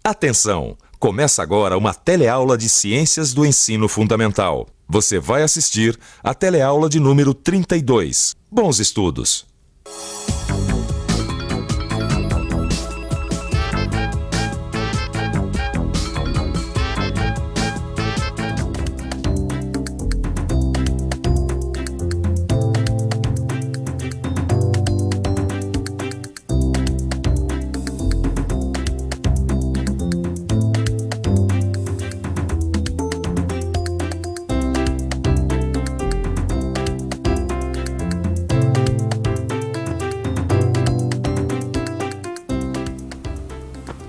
Atenção! Começa agora uma teleaula de Ciências do Ensino Fundamental. Você vai assistir a teleaula de número 32. Bons estudos!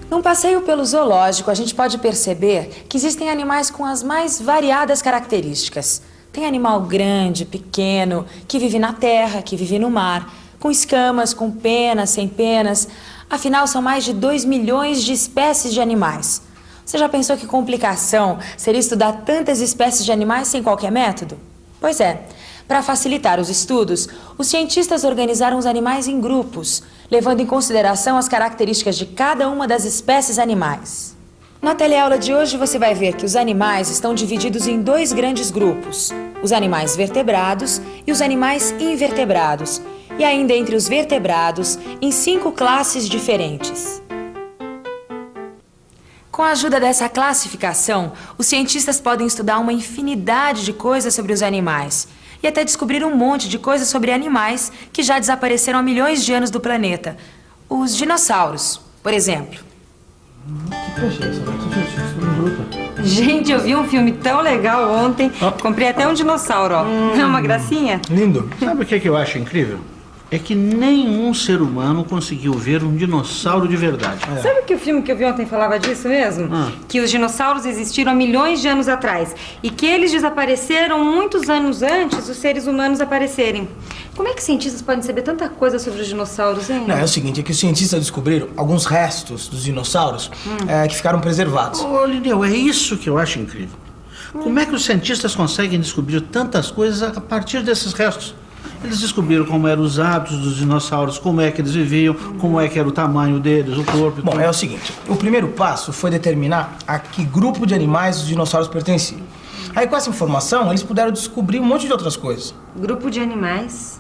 Num passeio pelo zoológico, a gente pode perceber que existem animais com as mais variadas características. Tem animal grande, pequeno, que vive na terra, que vive no mar, com escamas, com penas, sem penas. Afinal, são mais de 2 milhões de espécies de animais. Você já pensou que complicação seria estudar tantas espécies de animais sem qualquer método? Pois é. Para facilitar os estudos, os cientistas organizaram os animais em grupos, levando em consideração as características de cada uma das espécies animais. Na teleaula de hoje você vai ver que os animais estão divididos em 2 grandes grupos, os animais vertebrados e os animais invertebrados, e ainda entre os vertebrados, em 5 classes diferentes. Com a ajuda dessa classificação, os cientistas podem estudar uma infinidade de coisas sobre os animais, e até descobrir um monte de coisas sobre animais que já desapareceram há milhões de anos do planeta. Os dinossauros, por exemplo. Gente, eu vi um filme tão legal ontem. Comprei até um dinossauro, ó. É uma gracinha? Lindo. Sabe o que eu acho incrível? É que nenhum ser humano conseguiu ver um dinossauro de verdade. Sabe que o filme que eu vi ontem falava disso mesmo? Que os dinossauros existiram há milhões de anos atrás e que eles desapareceram muitos anos antes dos seres humanos aparecerem. Como é que cientistas podem saber tanta coisa sobre os dinossauros, hein? Não, é o seguinte, é que os cientistas descobriram alguns restos dos dinossauros que ficaram preservados. Ô, Lineu, é isso que eu acho incrível. Como é que os cientistas conseguem descobrir tantas coisas a partir desses restos? Eles descobriram como eram os hábitos dos dinossauros, como é que eles viviam, como é que era o tamanho deles, o corpo... Bom, é o seguinte, o primeiro passo foi determinar a que grupo de animais os dinossauros pertenciam. Aí com essa informação, eles puderam descobrir um monte de outras coisas. Grupo de animais?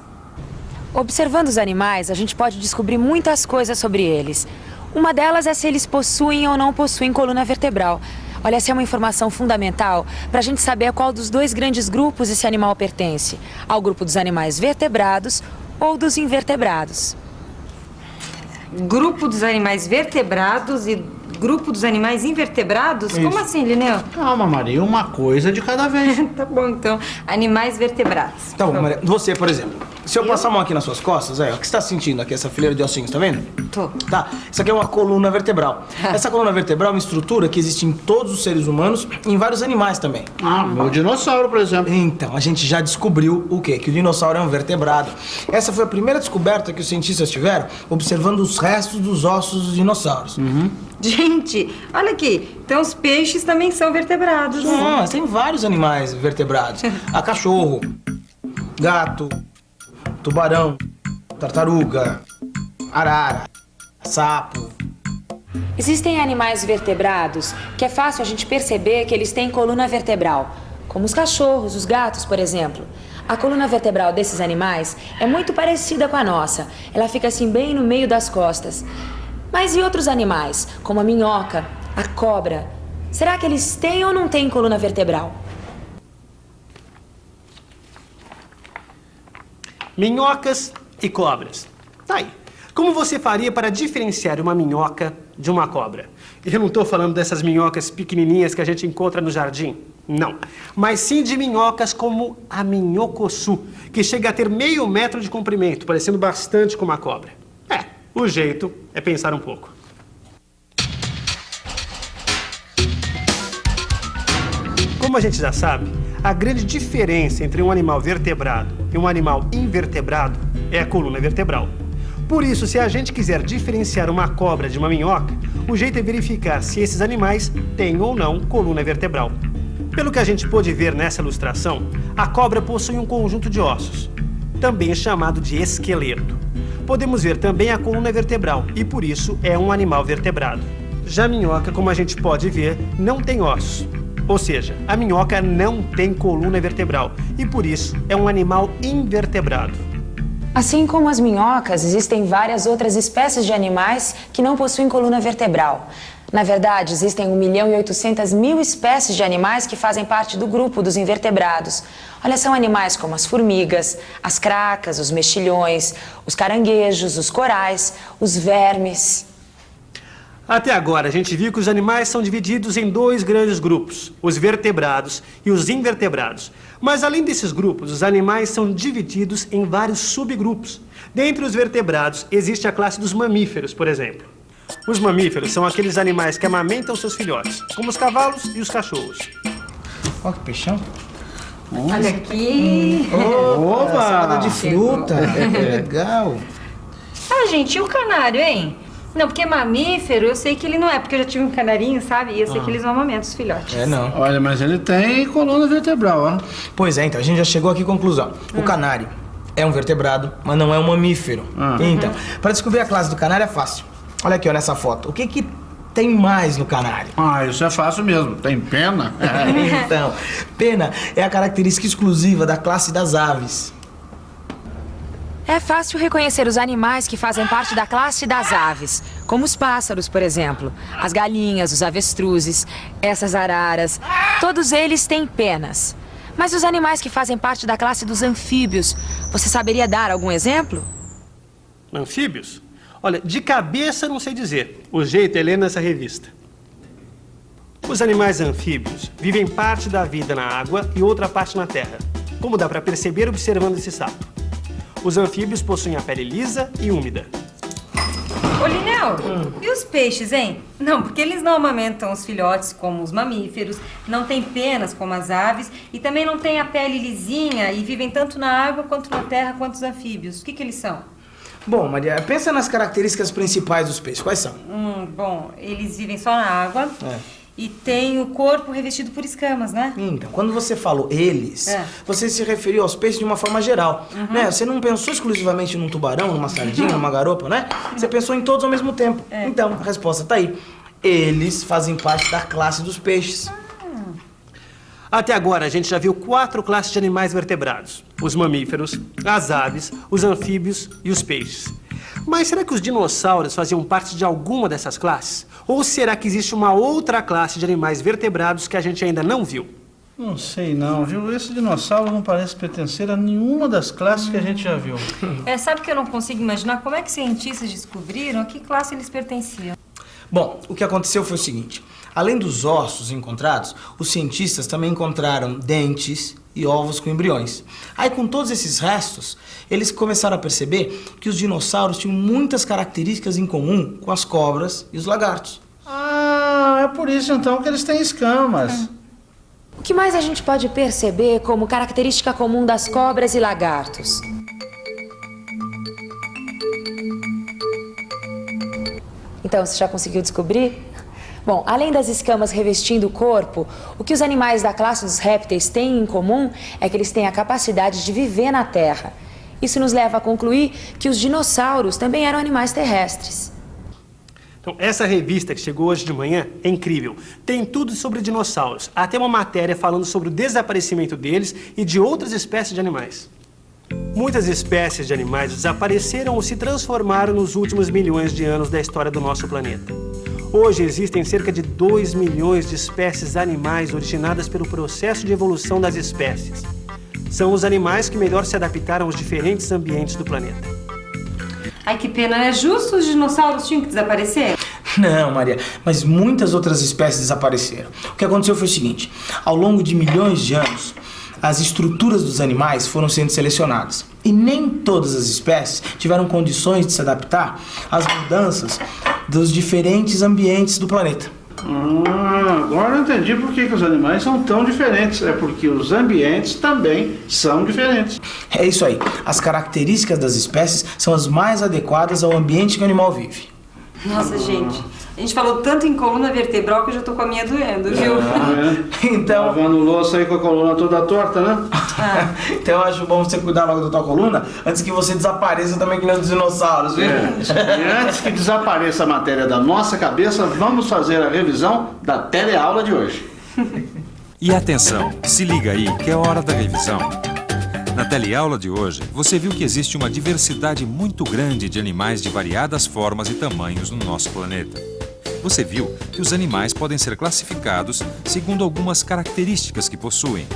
Observando os animais, a gente pode descobrir muitas coisas sobre eles. Uma delas é se eles possuem ou não possuem coluna vertebral. Olha, essa é uma informação fundamental para a gente saber a qual dos 2 grandes grupos esse animal pertence. Ao grupo dos animais vertebrados ou dos invertebrados. Grupo dos animais vertebrados e grupo dos animais invertebrados? Isso. Como assim, Lineu? Calma, Maria, uma coisa de cada vez. Tá bom, então. Animais vertebrados. Tá bom, Maria. Você, por exemplo, se eu passar a mão aqui nas suas costas, o que você está sentindo aqui, essa fileira de ossinhos, tá vendo? Tô. Tá, isso aqui é uma coluna vertebral. Essa coluna vertebral é uma estrutura que existe em todos os seres humanos e em vários animais também. O dinossauro, por exemplo. Então, a gente já descobriu o quê? Que o dinossauro é um vertebrado. Essa foi a primeira descoberta que os cientistas tiveram observando os restos dos ossos dos dinossauros. Gente, olha aqui. Então os peixes também são vertebrados. Não, mas tem vários animais vertebrados. Há cachorro, gato, tubarão, tartaruga, arara, sapo. Existem animais vertebrados que é fácil a gente perceber que eles têm coluna vertebral, como os cachorros, os gatos, por exemplo. A coluna vertebral desses animais é muito parecida com a nossa. Ela fica assim bem no meio das costas. Mas e outros animais, como a minhoca, a cobra? Será que eles têm ou não têm coluna vertebral? Minhocas e cobras. Tá aí. Como você faria para diferenciar uma minhoca de uma cobra? Eu não estou falando dessas minhocas pequenininhas que a gente encontra no jardim. Não. Mas sim de minhocas como a minhocossu, que chega a ter meio metro de comprimento, parecendo bastante com uma cobra. O jeito é pensar um pouco. Como a gente já sabe, a grande diferença entre um animal vertebrado e um animal invertebrado é a coluna vertebral. Por isso, se a gente quiser diferenciar uma cobra de uma minhoca, o jeito é verificar se esses animais têm ou não coluna vertebral. Pelo que a gente pôde ver nessa ilustração, a cobra possui um conjunto de ossos, também chamado de esqueleto. Podemos ver também a coluna vertebral e, por isso, é um animal vertebrado. Já a minhoca, como a gente pode ver, não tem ossos. Ou seja, a minhoca não tem coluna vertebral e, por isso, é um animal invertebrado. Assim como as minhocas, existem várias outras espécies de animais que não possuem coluna vertebral. Na verdade, existem 1.800.000 espécies de animais que fazem parte do grupo dos invertebrados. Olha, são animais como as formigas, as cracas, os mexilhões, os caranguejos, os corais, os vermes. Até agora, a gente viu que os animais são divididos em dois grandes grupos, os vertebrados e os invertebrados. Mas, além desses grupos, os animais são divididos em vários subgrupos. Dentre os vertebrados, existe a classe dos mamíferos, por exemplo. Os mamíferos são aqueles animais que amamentam seus filhotes, como os cavalos e os cachorros. Olha que peixão. Olha aqui. Opa, salada de fruta. Legal. Ah, gente, e o canário, hein? Não, porque mamífero, eu sei que ele não é, porque eu já tive um canarinho, sabe? E eu sei que eles não amamentam os filhotes. É, não. Olha, mas ele tem coluna vertebral, ó. Pois é, então, a gente já chegou aqui à conclusão. O canário é um vertebrado, mas não é um mamífero. Então, para descobrir a classe do canário é fácil. Olha aqui, ó, nessa foto. O que tem mais no canário? Ah, isso é fácil mesmo. Tem pena. Então, pena é a característica exclusiva da classe das aves. É fácil reconhecer os animais que fazem parte da classe das aves, como os pássaros, por exemplo, as galinhas, os avestruzes, essas araras. Todos eles têm penas. Mas os animais que fazem parte da classe dos anfíbios, você saberia dar algum exemplo? Anfíbios? Olha, de cabeça não sei dizer. O jeito é ler nessa revista. Os animais anfíbios vivem parte da vida na água e outra parte na terra, como dá para perceber observando esse sapo. Os anfíbios possuem a pele lisa e úmida. Ô, Linel, e os peixes, hein? Não, porque eles não amamentam os filhotes como os mamíferos, não têm penas como as aves e também não têm a pele lisinha e vivem tanto na água quanto na terra quanto os anfíbios. O que eles são? Bom, Maria, pensa nas características principais dos peixes. Quais são? Bom, eles vivem só na água e têm o corpo revestido por escamas, né? Então, quando você falou eles, você se referiu aos peixes de uma forma geral, né? Você não pensou exclusivamente num tubarão, numa sardinha, numa garopa, né? Você pensou em todos ao mesmo tempo. Então, a resposta tá aí. Eles fazem parte da classe dos peixes. Até agora, a gente já viu 4 classes de animais vertebrados. Os mamíferos, as aves, os anfíbios e os peixes. Mas será que os dinossauros faziam parte de alguma dessas classes? Ou será que existe uma outra classe de animais vertebrados que a gente ainda não viu? Não sei não, viu? Esse dinossauro não parece pertencer a nenhuma das classes que a gente já viu. Sabe que eu não consigo imaginar como é que cientistas descobriram a que classe eles pertenciam? Bom, o que aconteceu foi o seguinte. Além dos ossos encontrados, os cientistas também encontraram dentes e ovos com embriões. Aí, com todos esses restos, eles começaram a perceber que os dinossauros tinham muitas características em comum com as cobras e os lagartos. Ah, é por isso então que eles têm escamas. O que mais a gente pode perceber como característica comum das cobras e lagartos? Então, você já conseguiu descobrir? Bom, além das escamas revestindo o corpo, o que os animais da classe dos répteis têm em comum é que eles têm a capacidade de viver na terra. Isso nos leva a concluir que os dinossauros também eram animais terrestres. Então, essa revista que chegou hoje de manhã é incrível. Tem tudo sobre dinossauros, até uma matéria falando sobre o desaparecimento deles e de outras espécies de animais. Muitas espécies de animais desapareceram ou se transformaram nos últimos milhões de anos da história do nosso planeta. Hoje existem cerca de 2 milhões de espécies animais originadas pelo processo de evolução das espécies. São os animais que melhor se adaptaram aos diferentes ambientes do planeta. Ai, que pena, né? Justo os dinossauros tinham que desaparecer? Não, Maria, mas muitas outras espécies desapareceram. O que aconteceu foi o seguinte. Ao longo de milhões de anos, as estruturas dos animais foram sendo selecionadas. E nem todas as espécies tiveram condições de se adaptar às mudanças dos diferentes ambientes do planeta. Agora eu entendi por que os animais são tão diferentes. É porque os ambientes também são diferentes. É isso aí. As características das espécies são as mais adequadas ao ambiente que o animal vive. Nossa, gente, A gente falou tanto em coluna vertebral que eu já tô com a minha doendo, viu? Então, Lavando louça aí com a coluna toda torta, né? então eu acho bom você cuidar logo da tua coluna antes que você desapareça também que nem os dinossauros, viu? E antes que desapareça a matéria da nossa cabeça, vamos fazer a revisão da teleaula de hoje. E atenção, se liga aí que é hora da revisão. Na teleaula de hoje, você viu que existe uma diversidade muito grande de animais de variadas formas e tamanhos no nosso planeta. Você viu que os animais podem ser classificados segundo algumas características que possuem.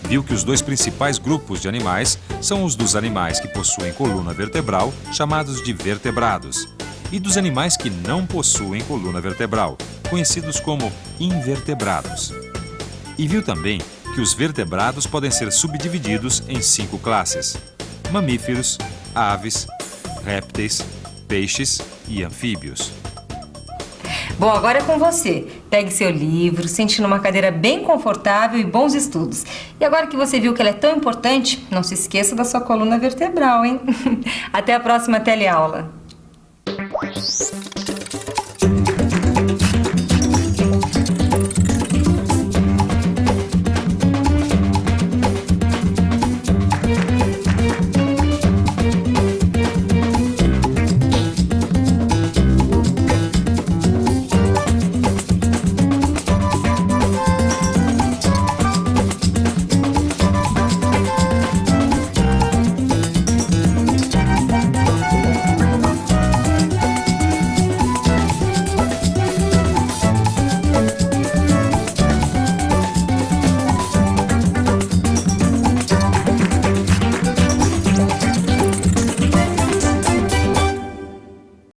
Viu que os dois principais grupos de animais são os dos animais que possuem coluna vertebral, chamados de vertebrados, e dos animais que não possuem coluna vertebral, conhecidos como invertebrados. E viu também que os vertebrados podem ser subdivididos em 5 classes: mamíferos, aves, répteis, peixes e anfíbios. Bom, agora é com você. Pegue seu livro, sente numa cadeira bem confortável e bons estudos. E agora que você viu que ela é tão importante, não se esqueça da sua coluna vertebral, hein? Até a próxima teleaula.